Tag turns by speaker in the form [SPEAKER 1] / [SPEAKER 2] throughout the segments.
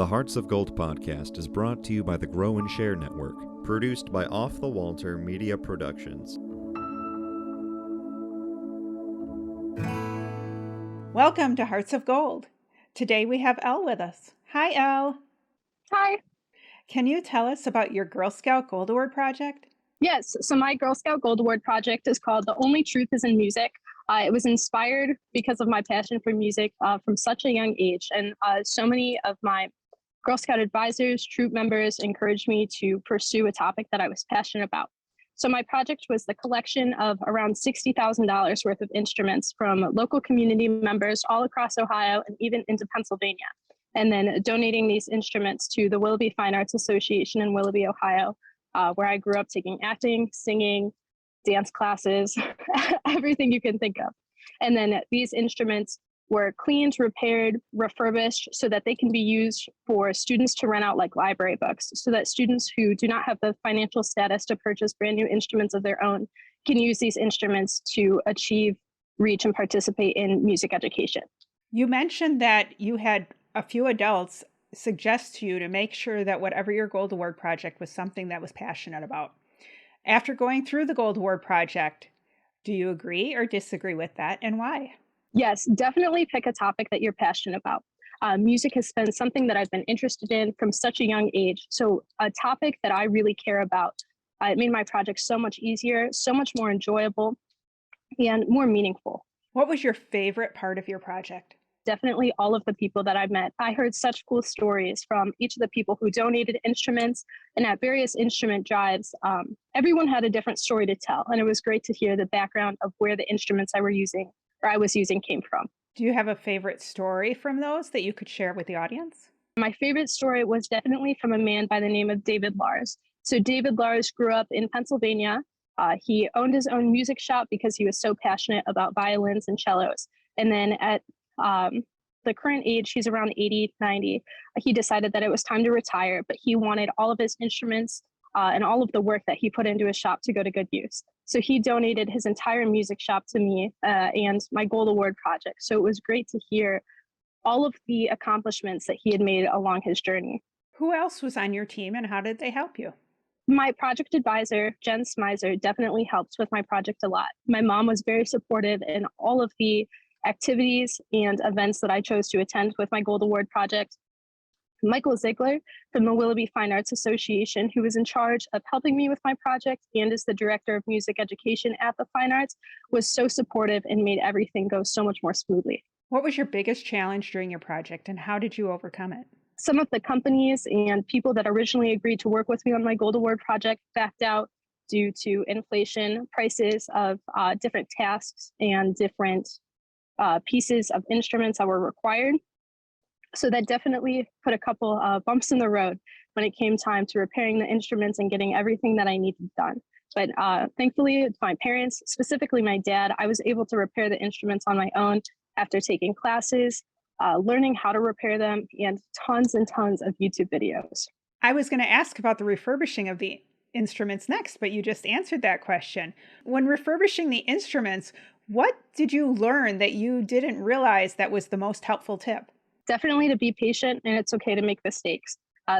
[SPEAKER 1] The Hearts of Gold podcast is brought to you by the Grow and Share Network, produced by Off the Walter Media Productions.
[SPEAKER 2] Welcome to Hearts of Gold. Today we have Elle with us. Hi, Elle.
[SPEAKER 3] Hi.
[SPEAKER 2] Can you tell us about your Girl Scout Gold Award project?
[SPEAKER 3] Yes, so my Girl Scout Gold Award project is called The Only Truth is in Music. It was inspired because of my passion for music from such a young age. And so many of my Girl Scout advisors, troop members encouraged me to pursue a topic that I was passionate about. So my project was the collection of around $60,000 worth of instruments from local community members all across Ohio and even into Pennsylvania. And then donating these instruments to the Willoughby Fine Arts Association in Willoughby, Ohio, where I grew up taking acting, singing, dance classes, everything you can think of. And then these instruments were cleaned, repaired, refurbished so that they can be used for students to rent out like library books, so that students who do not have the financial status to purchase brand new instruments of their own can use these instruments to achieve, reach, and participate in music education.
[SPEAKER 2] You mentioned that you had a few adults suggest to you to make sure that whatever your Gold Award project was something that was passionate about. After going through the Gold Award project, do you agree or disagree with that, and why?
[SPEAKER 3] Yes, definitely pick a topic that you're passionate about. Music has been something that I've been interested in from such a young age. So a topic that I really care about, it made my project so much easier, so much more enjoyable, and more meaningful.
[SPEAKER 2] What was your favorite part of your project?
[SPEAKER 3] Definitely all of the people that I've met. I heard such cool stories from each of the people who donated instruments, and at various instrument drives, everyone had a different story to tell. And it was great to hear the background of where the instruments I was using came from.
[SPEAKER 2] Do you have a favorite story from those that you could share with the audience?
[SPEAKER 3] My favorite story was definitely from a man by the name of David Lars. So David Lars grew up in Pennsylvania. He owned his own music shop because he was so passionate about violins and cellos. And then at the current age, he's around 80, 90, he decided that it was time to retire, but he wanted all of his instruments and all of the work that he put into his shop to go to good use. So he donated his entire music shop to me and my Gold Award project. So it was great to hear all of the accomplishments that he had made along his journey.
[SPEAKER 2] Who else was on your team and how did they help you?
[SPEAKER 3] My project advisor, Jen Smizer, definitely helped with my project a lot. My mom was very supportive in all of the activities and events that I chose to attend with my Gold Award project. Michael Ziegler from the Willoughby Fine Arts Association, who was in charge of helping me with my project and is the director of music education at the Fine Arts, was so supportive and made everything go so much more smoothly.
[SPEAKER 2] What was your biggest challenge during your project and how did you overcome it?
[SPEAKER 3] Some of the companies and people that originally agreed to work with me on my Gold Award project backed out due to inflation, prices of different tasks and different pieces of instruments that were required. So that definitely put a couple bumps in the road when it came time to repairing the instruments and getting everything that I needed done. But thankfully, my parents, specifically my dad, I was able to repair the instruments on my own after taking classes, learning how to repair them, and tons of YouTube videos.
[SPEAKER 2] I was going to ask about the refurbishing of the instruments next, but you just answered that question. When refurbishing the instruments, what did you learn that you didn't realize that was the most helpful tip?
[SPEAKER 3] Definitely to be patient, and it's okay to make mistakes.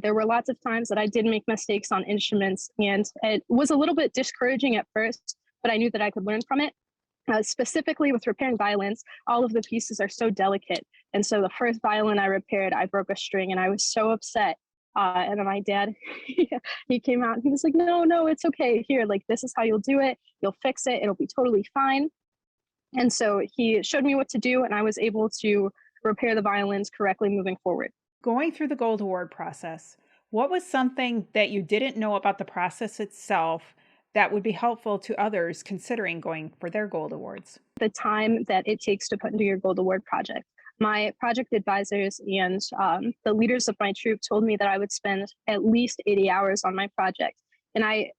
[SPEAKER 3] There were lots of times that I did make mistakes on instruments, and it was a little bit discouraging at first, but I knew that I could learn from it. Specifically with repairing violins, all of the pieces are so delicate. And so the first violin I repaired, I broke a string and I was so upset. And then my dad, he came out and he was like, no, it's okay. Here, like, this is how you'll do it. You'll fix it. It'll be totally fine. And so he showed me what to do, and I was able to repair the violins correctly moving forward.
[SPEAKER 2] Going through the Gold Award process, what was something that you didn't know about the process itself that would be helpful to others considering going for their Gold Awards?
[SPEAKER 3] The time that it takes to put into your Gold Award project. My project advisors and the leaders of my troop told me that I would spend at least 80 hours on my project. And I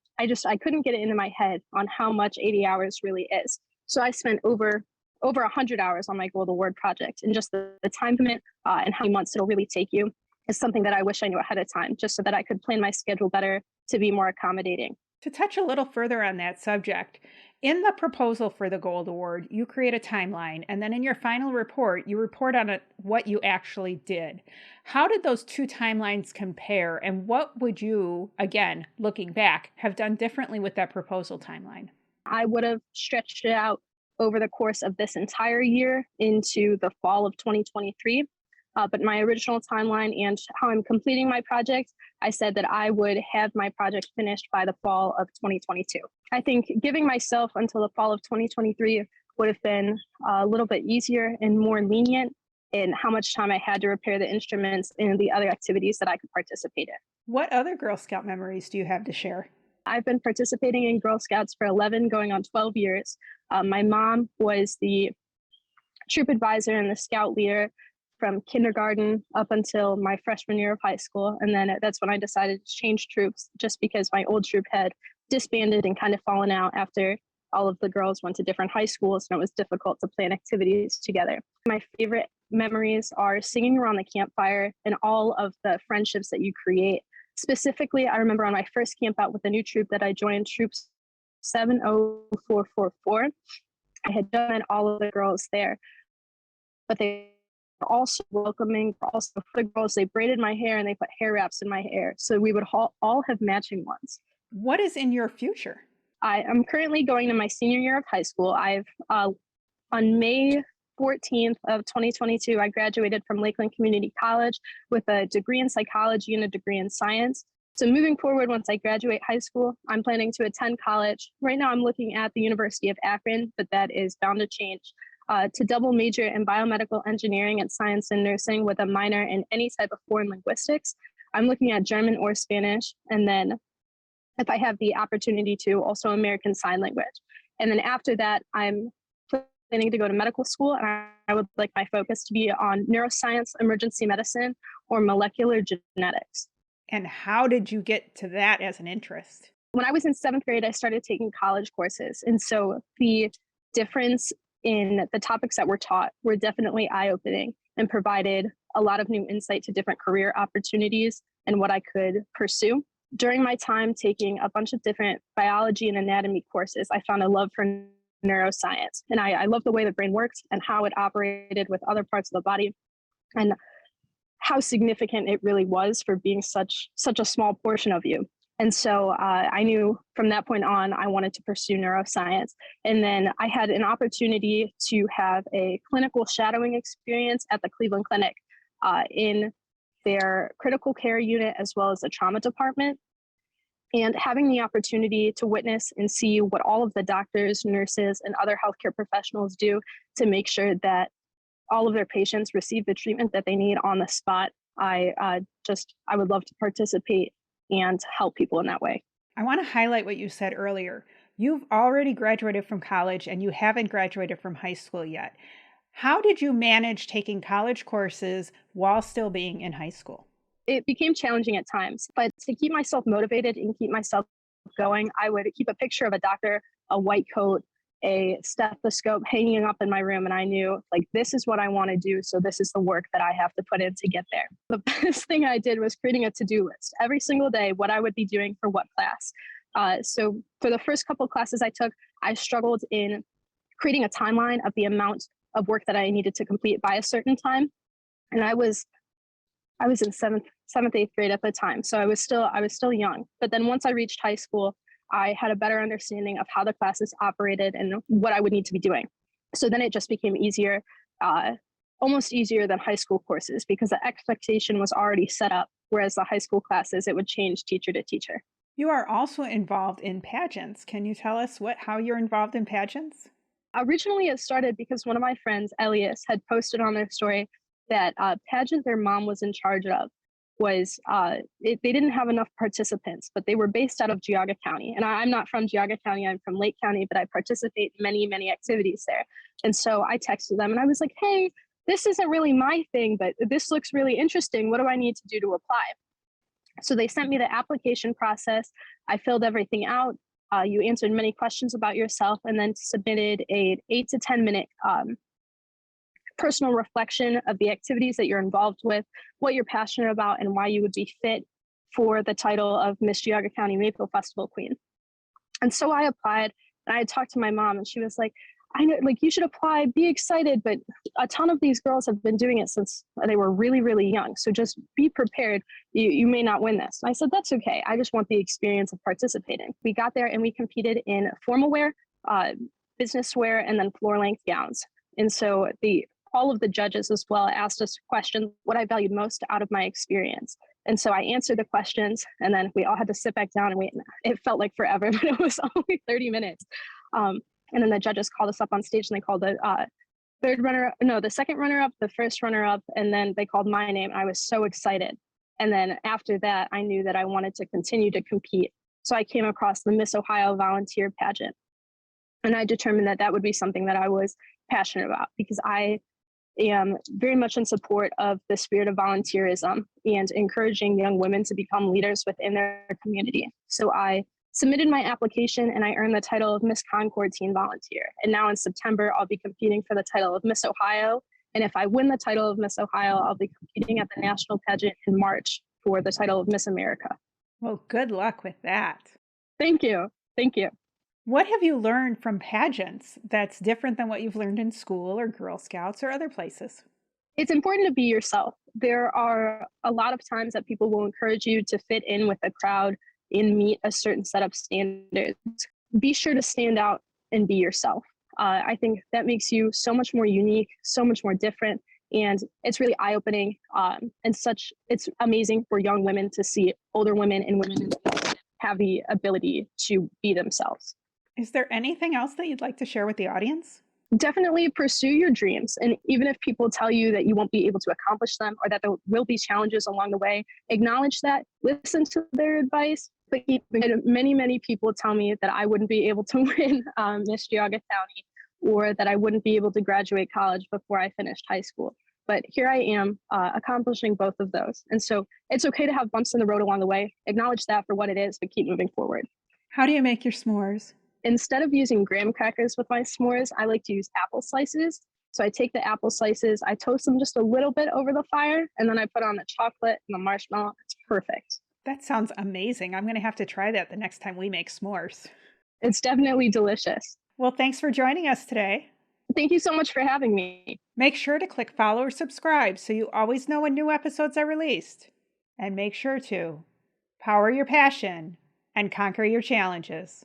[SPEAKER 3] couldn't get it into my head on how much 80 hours really is. So I spent over 100 hours on my Gold Award project, and just the time commitment and how many months it'll really take you is something that I wish I knew ahead of time, just so that I could plan my schedule better to be more accommodating.
[SPEAKER 2] To touch a little further on that subject, In the proposal for the Gold Award, you create a timeline, and then in your final report, you report on what you actually did. How did those two timelines compare, and what would you, again, looking back, have done differently with that proposal timeline?
[SPEAKER 3] I would have stretched it out over the course of this entire year into the fall of 2023. But my original timeline and how I'm completing my project, I said that I would have my project finished by the fall of 2022. I think giving myself until the fall of 2023 would have been a little bit easier and more lenient in how much time I had to repair the instruments and the other activities that I could participate in.
[SPEAKER 2] What other Girl Scout memories do you have to share?
[SPEAKER 3] I've been participating in Girl Scouts for 11, going on 12 years. My mom was the troop advisor and the scout leader from kindergarten up until my freshman year of high school. And then that's when I decided to change troops, just because my old troop had disbanded and kind of fallen out after all of the girls went to different high schools and it was difficult to plan activities together. My favorite memories are singing around the campfire and all of the friendships that you create. Specifically, I remember on my first camp out with the new troop that I joined, Troop 70444. I had done all of the girls there, but they were also welcoming. Also, for the girls, they braided my hair and they put hair wraps in my hair, so we would all have matching ones.
[SPEAKER 2] What is in your future?
[SPEAKER 3] I am currently going to my senior year of high school. On May 14th of 2022, I graduated from Lakeland Community College with a degree in psychology and a degree in science. So moving forward, once I graduate high school, I'm planning to attend college. Right now, I'm looking at the University of Akron, but that is bound to change, to double major in biomedical engineering and science and nursing with a minor in any type of foreign linguistics. I'm looking at German or Spanish, and then if I have the opportunity to, also American Sign Language. And then after that, I'm planning to go to medical school, and I would like my focus to be on neuroscience, emergency medicine, or molecular genetics.
[SPEAKER 2] And how did you get to that as an interest?
[SPEAKER 3] When I was in 7th grade, I started taking college courses. And so the difference in the topics that were taught were definitely eye-opening and provided a lot of new insight to different career opportunities and what I could pursue. During my time taking a bunch of different biology and anatomy courses, I found a love for neuroscience. And I love the way the brain works and how it operated with other parts of the body, and how significant it really was for being such a small portion of you. And so I knew from that point on, I wanted to pursue neuroscience. And then I had an opportunity to have a clinical shadowing experience at the Cleveland Clinic in their critical care unit, as well as the trauma department. And having the opportunity to witness and see what all of the doctors, nurses, and other healthcare professionals do to make sure that all of their patients receive the treatment that they need on the spot, I would love to participate and help people in that way.
[SPEAKER 2] I want to highlight what you said earlier. You've already graduated from college and you haven't graduated from high school yet. How did you manage taking college courses while still being in high school?
[SPEAKER 3] It became challenging at times, but to keep myself motivated and keep myself going, I would keep a picture of a doctor, a white coat, a stethoscope hanging up in my room, and I knew, like, this is what I want to do, so this is the work that I have to put in to get there. The best thing I did was creating a to-do list every single day, what I would be doing for what class. So for the first couple of classes I took, I struggled in creating a timeline of the amount of work that I needed to complete by a certain time, and I was in seventh, 8th grade at the time, so I was still young. But then once I reached high school, I had a better understanding of how the classes operated and what I would need to be doing. So then it just became easier, almost easier than high school courses, because the expectation was already set up, whereas the high school classes, it would change teacher to teacher.
[SPEAKER 2] You are also involved in pageants. Can you tell us how you're involved in pageants?
[SPEAKER 3] Originally, it started because one of my friends, Elias, had posted on their story that pageant their mom was in charge of was, they didn't have enough participants, but they were based out of Geauga County. And I'm not from Geauga County, I'm from Lake County, but I participate in many, many activities there. And so I texted them and I was like, hey, this isn't really my thing, but this looks really interesting. What do I need to do to apply? So they sent me the application process. I filled everything out. You answered many questions about yourself and then submitted an 8 to 10 minute personal reflection of the activities that you're involved with, what you're passionate about, and why you would be fit for the title of Miss Geauga County Maple Festival Queen. And so I applied, And I had talked to my mom, and she was like, I know, like, you should apply, be excited, but a ton of these girls have been doing it since they were really, really young. So just be prepared. You may not win this. And I said, that's okay. I just want the experience of participating. We got there and we competed in formal wear, business wear, and then floor length gowns. And so all of the judges as well asked us questions, what I valued most out of my experience. And so I answered the questions, and then we all had to sit back down and wait. It felt like forever, but it was only 30 minutes. And then the judges called us up on stage, and they called the the second runner-up, the first runner-up, and then they called my name. And I was so excited. And then after that, I knew that I wanted to continue to compete. So I came across the Miss Ohio volunteer pageant. And I determined that that would be something that I was passionate about, because I am very much in support of the spirit of volunteerism and encouraging young women to become leaders within their community. So I submitted my application, and I earned the title of Miss Concord Teen Volunteer. And now in September, I'll be competing for the title of Miss Ohio. And if I win the title of Miss Ohio, I'll be competing at the national pageant in March for the title of Miss America.
[SPEAKER 2] Well, good luck with that.
[SPEAKER 3] Thank you. Thank you.
[SPEAKER 2] What have you learned from pageants that's different than what you've learned in school or Girl Scouts or other places?
[SPEAKER 3] It's important to be yourself. There are a lot of times that people will encourage you to fit in with the crowd and meet a certain set of standards. Be sure to stand out and be yourself. I think that makes you so much more unique, so much more different, and it's really eye-opening. It's amazing for young women to see older women and women have the ability to be themselves.
[SPEAKER 2] Is there anything else that you'd like to share with the audience?
[SPEAKER 3] Definitely pursue your dreams. And even if people tell you that you won't be able to accomplish them, or that there will be challenges along the way, acknowledge that, listen to their advice. But many, many people tell me that I wouldn't be able to win Miss Geauga County, or that I wouldn't be able to graduate college before I finished high school. But here I am accomplishing both of those. And so it's okay to have bumps in the road along the way. Acknowledge that for what it is, but keep moving forward.
[SPEAKER 2] How do you make your s'mores?
[SPEAKER 3] Instead of using graham crackers with my s'mores, I like to use apple slices. So I take the apple slices, I toast them just a little bit over the fire, and then I put on the chocolate and the marshmallow. It's perfect.
[SPEAKER 2] That sounds amazing. I'm going to have to try that the next time we make s'mores.
[SPEAKER 3] It's definitely delicious.
[SPEAKER 2] Well, thanks for joining us today.
[SPEAKER 3] Thank you so much for having me.
[SPEAKER 2] Make sure to click follow or subscribe so you always know when new episodes are released. And make sure to power your passion and conquer your challenges.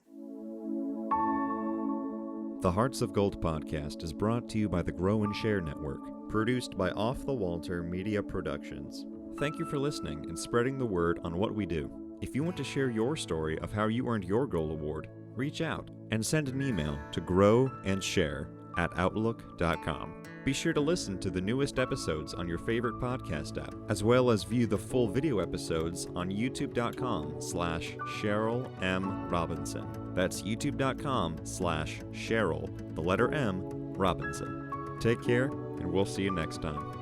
[SPEAKER 1] The Hearts of Gold podcast is brought to you by the Grow and Share Network, produced by Off the Walter Media Productions. Thank you for listening and spreading the word on what we do. If you want to share your story of how you earned your Gold Award, reach out and send an email to growandsshare@outlook.com. Be sure to listen to the newest episodes on your favorite podcast app, as well as view the full video episodes on youtube.com/Cheryl M. Robinson. That's youtube.com/Cheryl, the letter M, Robinson. Take care, and we'll see you next time.